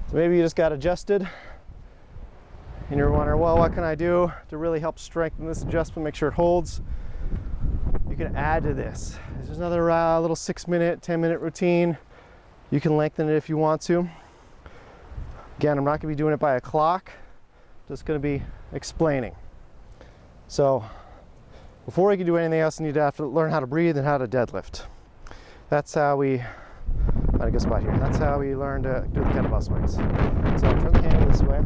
So maybe you just got adjusted and you're wondering, well, what can I do to really help strengthen this adjustment, make sure it holds? You can add to this. There's another little 6-minute, 10-minute routine. You can lengthen it if you want to. Again, I'm not gonna be doing it by a clock, just gonna be explaining. So before we can do anything else, you need to have to learn how to breathe and how to deadlift. That's how we, find a good spot here. That's how we learn to do the kettlebell swings. So turn the handle this way,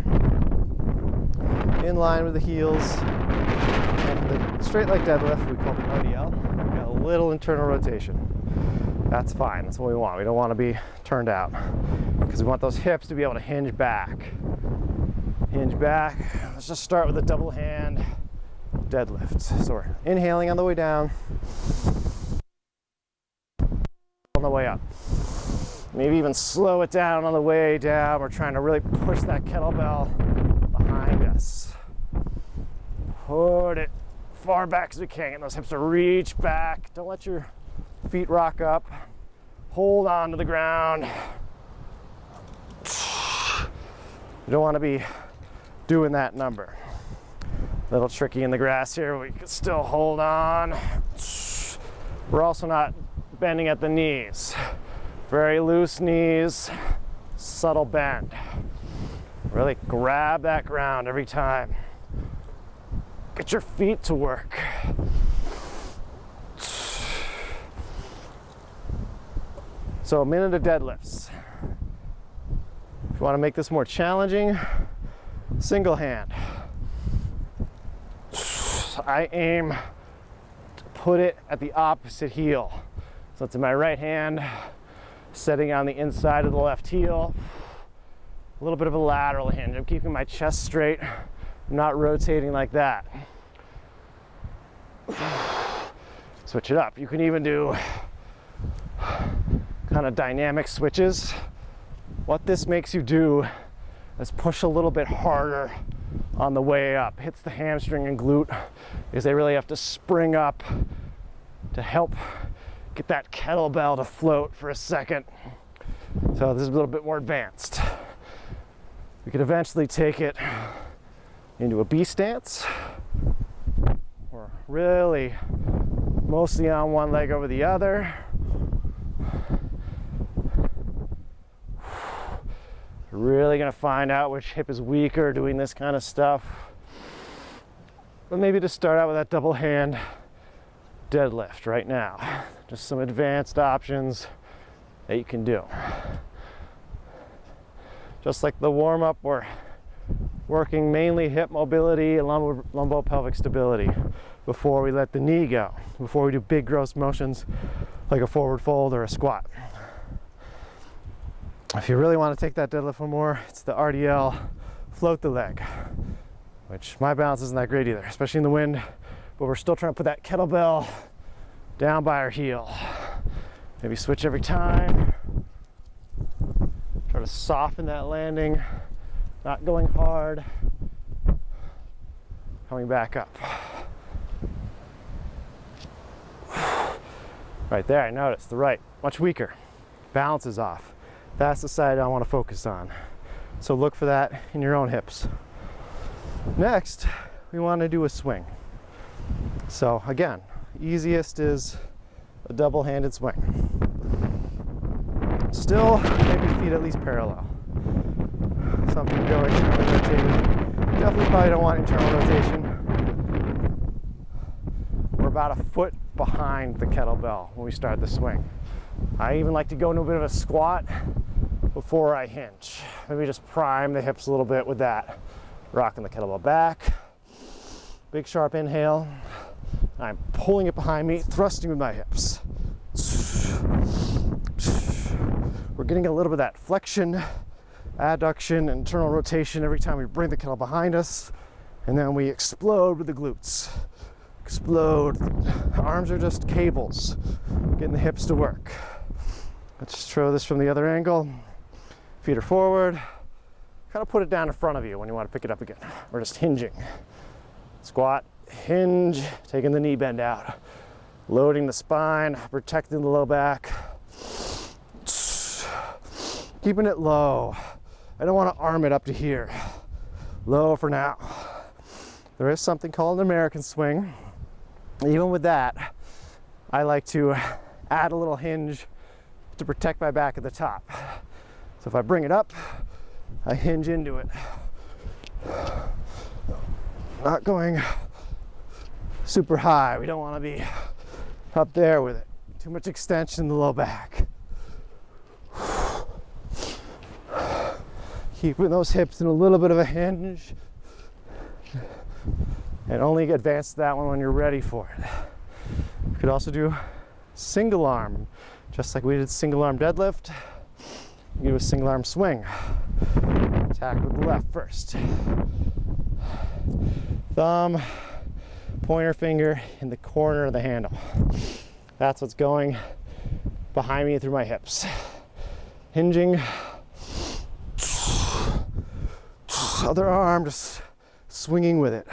in line with the heels. And for the straight leg deadlift, we call the RDL. We got a little internal rotation. That's fine, that's what we want. We don't want to be turned out because we want those hips to be able to hinge back. Hinge back. Let's just start with a double hand deadlift. So we're inhaling on the way down, on the way up. Maybe even slow it down on the way down. We're trying to really push that kettlebell behind us. Put it far back as we can. Get those hips to reach back. Don't let your feet rock up. Hold on to the ground. You don't want to be doing that number. A little tricky in the grass here, but we can still hold on. We're also not bending at the knees. Very loose knees, subtle bend. Really grab that ground every time. Get your feet to work. So a minute of deadlifts. If you want to make this more challenging, single hand. I aim to put it at the opposite heel. So it's in my right hand, setting on the inside of the left heel. A little bit of a lateral hinge. I'm keeping my chest straight. I'm not rotating like that. Switch it up. You can even do kind of dynamic switches. What this makes you do is push a little bit harder on the way up. Hits the hamstring and glute because they really have to spring up to help get that kettlebell to float for a second. So this is a little bit more advanced. We could eventually take it into a B stance. We're really mostly on one leg over the other. Really gonna find out which hip is weaker doing this kind of stuff. But maybe to start out with that double hand deadlift right now. Just some advanced options that you can do. Just like the warm-up, we're working mainly hip mobility and lumbo-pelvic stability before we let the knee go, before we do big gross motions like a forward fold or a squat. If you really want to take that deadlift one more, it's the RDL, float the leg, which my balance isn't that great either, especially in the wind, but we're still trying to put that kettlebell down by our heel. Maybe switch every time. Try to soften that landing, not going hard, coming back up. Right there, I noticed the right, much weaker. Balance is off. That's the side I want to focus on. So look for that in your own hips. Next, we want to do a swing. So again, easiest is a double-handed swing. Still, make your feet at least parallel. Some people go internally rotating. Definitely probably don't want internal rotation. We're about a foot behind the kettlebell when we start the swing. I even like to go into a bit of a squat before I hinge. Maybe just prime the hips a little bit with that. Rocking the kettlebell back. Big sharp inhale. I'm pulling it behind me, thrusting with my hips. We're getting a little bit of that flexion, adduction, internal rotation every time we bring the kettle behind us. And then we explode with the glutes. Explode. Arms are just cables, getting the hips to work. Let's throw this from the other angle. Feet are forward. Kind of put it down in front of you when you want to pick it up again. We're just hinging. Squat, hinge, taking the knee bend out. Loading the spine, protecting the low back. Keeping it low. I don't want to arm it up to here. Low for now. There is something called an American swing. Even with that, I like to add a little hinge to protect my back at the top. So if I bring it up, I hinge into it. Not going super high. We don't want to be up there with it. Too much extension in the low back. Keeping those hips in a little bit of a hinge. And only advance that one when you're ready for it. You could also do single arm, just like we did single arm deadlift. You do a single arm swing. Attack with the left first. Thumb, pointer finger in the corner of the handle. That's what's going behind me through my hips. Hinging. Other arm just swinging with it.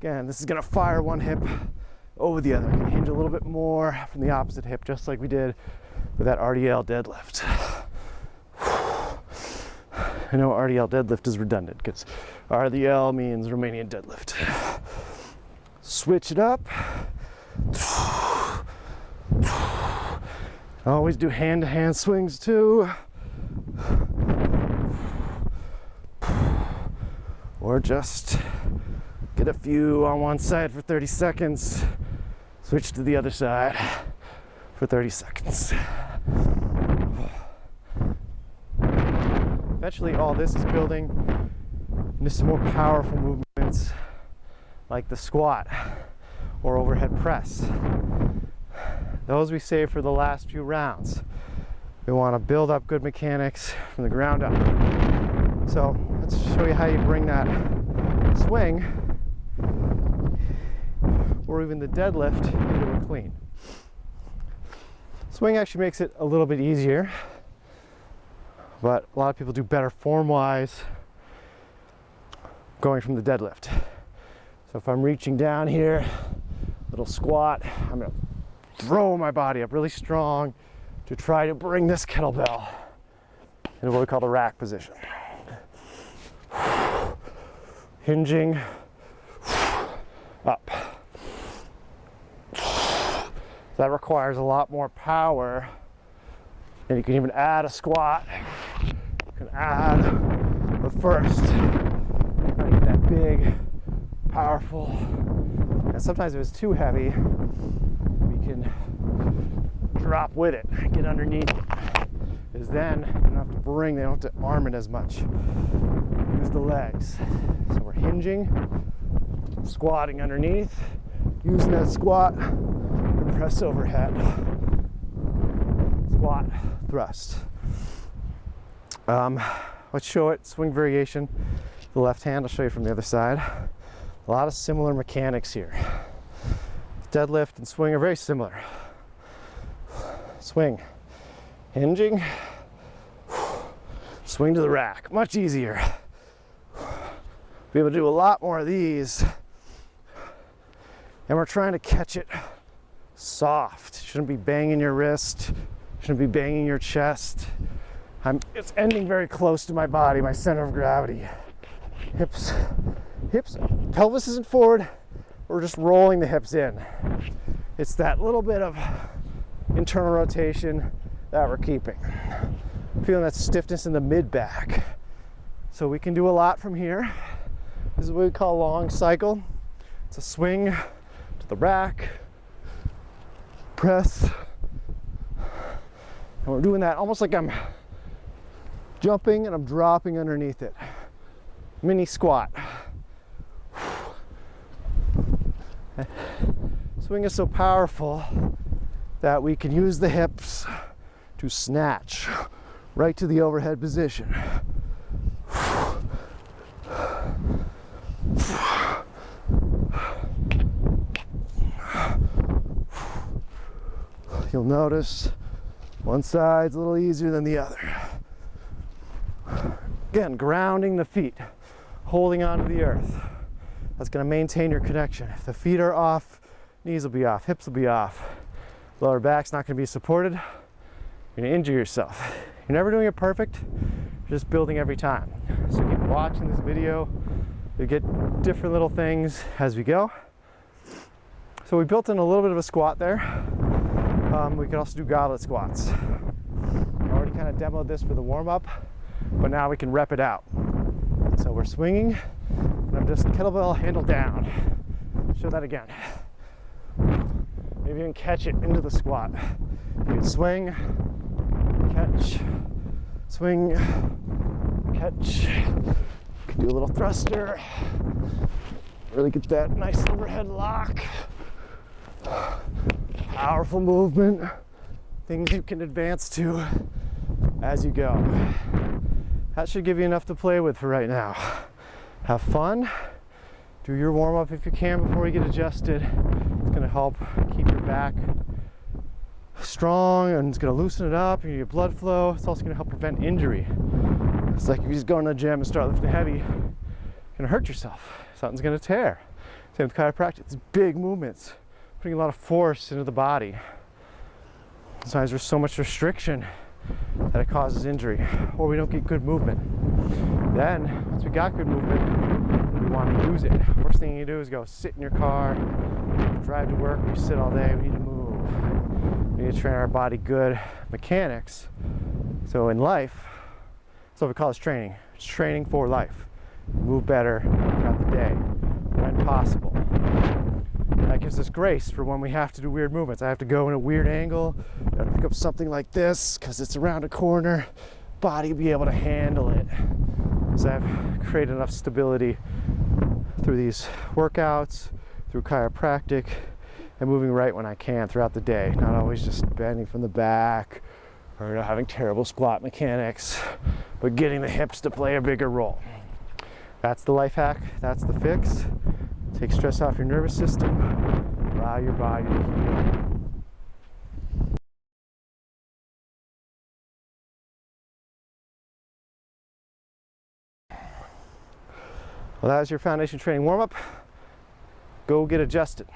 Again, this is gonna fire one hip over the other. I can hinge a little bit more from the opposite hip, just like we did with that RDL deadlift. I know RDL deadlift is redundant because RDL means Romanian deadlift. Switch it up. Always do hand-to-hand swings too. Or just get a few on one side for 30 seconds, switch to the other side for 30 seconds. Eventually all this is building into some more powerful movements like the squat or overhead press. Those we save for the last few rounds. We want to build up good mechanics from the ground up. So let's show you how you bring that swing or even the deadlift into a clean. Swing actually makes it a little bit easier, but a lot of people do better form-wise going from the deadlift. So if I'm reaching down here, little squat, I'm gonna throw my body up really strong to try to bring this kettlebell into what we call the rack position. Hinging up. That requires a lot more power, and you can even add a squat. You can add the first. Try to get that big, powerful. And sometimes if it's too heavy, we can drop with it, get underneath it. Because then you don't have to bring, they don't have to arm it as much. Use the legs. So we're hinging, squatting underneath, using that squat to press overhead. Squat, thrust. Let's show it, swing variation. The left hand, I'll show you from the other side. A lot of similar mechanics here. Deadlift and swing are very similar. Swing, hinging, swing to the rack, much easier. Be able to do a lot more of these, and we're trying to catch it soft. Shouldn't be banging your wrist, shouldn't be banging your chest. It's ending very close to my body, my center of gravity. Hips, pelvis isn't forward, we're just rolling the hips in. It's that little bit of internal rotation that we're keeping. Feeling that stiffness in the mid-back. So we can do a lot from here. This is what we call a long cycle. It's a swing to the rack, press, and we're doing that almost like I'm jumping and I'm dropping underneath it. Mini squat. Swing is so powerful that we can use the hips to snatch right to the overhead position. You'll notice one side's a little easier than the other. Again, grounding the feet, holding onto the earth. That's going to maintain your connection. If the feet are off, knees will be off, hips will be off. Lower back's not going to be supported. you're gonna injure yourself. You're never doing it perfect, you're just building every time. So keep watching this video, you'll get different little things as we go. So we built in a little bit of a squat there. We could also do goblet squats. I already kind of demoed this for the warm-up, but now we can rep it out. So we're swinging, and I'm just kettlebell handle down. Show that again. Maybe even catch it into the squat. You can swing, catch, swing, catch. You can do a little thruster. Really get that nice overhead lock. Powerful movement. Things you can advance to as you go. That should give you enough to play with for right now. Have fun. Do your warm-up if you can before you get adjusted. It's going to help keep your back strong, and it's going to loosen it up and get blood flow. It's also going to help prevent injury. It's like if you just go in the gym and start lifting heavy, you're going to hurt yourself. Something's going to tear. Same with chiropractic. It's big movements, putting a lot of force into the body. Sometimes there's so much restriction that it causes injury, or we don't get good movement. Then, once we got good movement, we want to use it. Worst thing you do is go sit in your car, drive to work, or you sit all day. We need to move. We need to train our body good mechanics. So in life, that's what we call this training. It's training for life. Move better throughout the day, when possible. That gives us grace for when we have to do weird movements. I have to go in a weird angle, I gotta pick up something like this because it's around a corner. Body will be able to handle it. So I've created enough stability through these workouts, through chiropractic, and moving right when I can throughout the day. Not always just bending from the back or having terrible squat mechanics, but getting the hips to play a bigger role. That's the life hack, that's the fix. Take stress off your nervous system, allow your body to heal. Well, that was your foundation training warm-up. Go get adjusted.